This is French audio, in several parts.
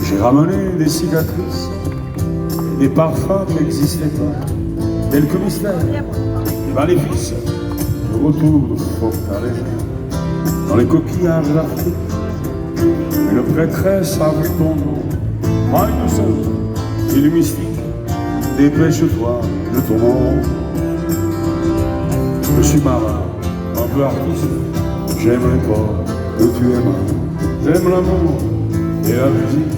J'ai ramené des cicatrices et des parfums qui n'existaient pas, quelques mystères, des maléfices, le retour de Fortaleza. Dans les coquillages d'Afrique, une prêtresse a vu ton nom, maille de sang, et du mystique, dépêche-toi de ton monde. Je suis marin, un peu artiste, j'aime les ports que tu aimes, j'aime l'amour et la musique.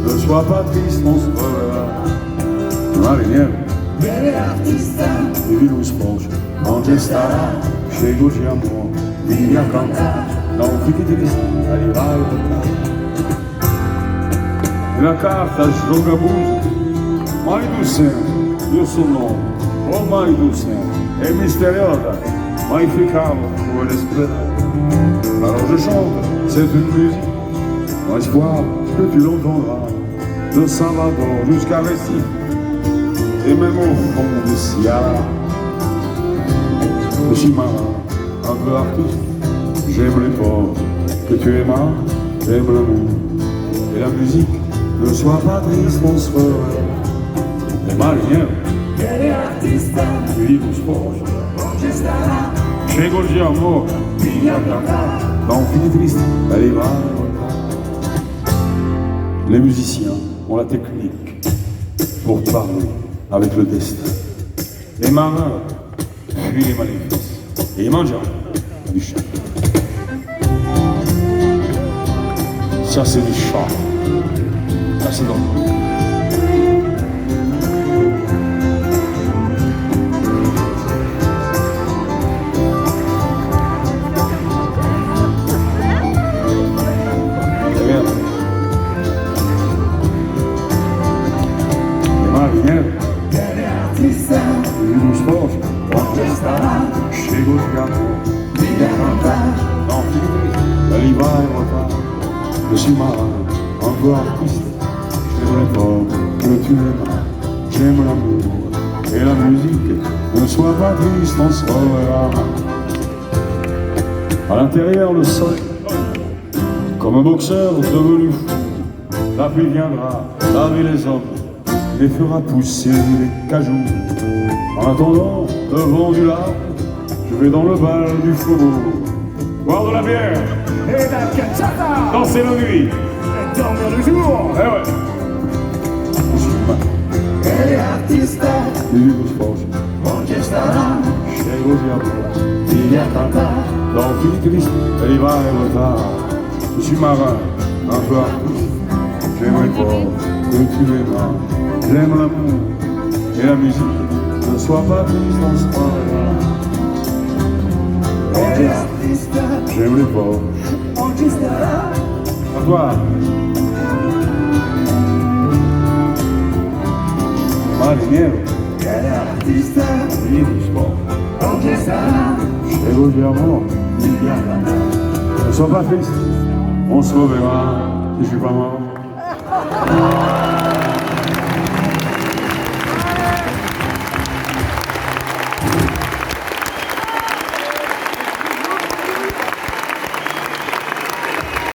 Ne sois pas triste, on se reverra. Marinière, Viene l'artista, vivi lo sport, non c'è starà, scego di amore, vieni a cantare, non fichi triste, arrivare a la carta sgiogabusa, mai tu sei, io sono, oh mai tu sei, è misteriosa, mai ficavo, come l'espérance. Alors je chante, c'est une musique, mon espoir que tu l'entendras, de Salvador jusqu'à Recife, et même au fond du Sierra. Je suis marin, un peu artiste, j'aime les ports que tu aimas, j'aime l'amour et la musique. Ne sois pas triste, on se reverra. Les marinières, viene l'artista, vivi lo sport, non ci starà, scego di amore, vieni a cantare. non fini triste, arriva. Les musiciens ont la technique pour parler avec le destin. Les marins fuient les maléfices et ils mangent du chant. Ça c'est du chant. Ça c'est donc. Viene l'artista, Vivi lo sport, non ci starà, scego di amore, vieni a cantare. non fini triste, arriva in retard. Je suis marin, un peu artiste, j'aime les ports que tu aimas, j'aime l'amour et la musique. Ne sois pas triste, on se reverra. À l'intérieur, le soleil, comme un boxeur devenu fou, la pluie viendra laver les hommes et fera pousser les cajous. En attendant, le vent du large, je vais dans le bal du faubourg, boire de la bière, E la cacciata, danser la nuit. e dormire le jour. Eh ouais. Viene l'artista, Vivi lo sport, non ci starà, scego di amore, vieni a cantare. dans fini triste, arriva in retard. Je suis marin, un peu artiste, j'aime les ports que tu aimas, j'aime l'amour et la musique. Ne sois pas triste, on se reverra. Viene l'artista, J'aime les ports. non ci starà, À toi. Mariniero, viene l'artista, vivi lo sport, non ci starà, scego di amore. vieni a cantare. Ne sois pas triste, on se reverra si je suis pas mort.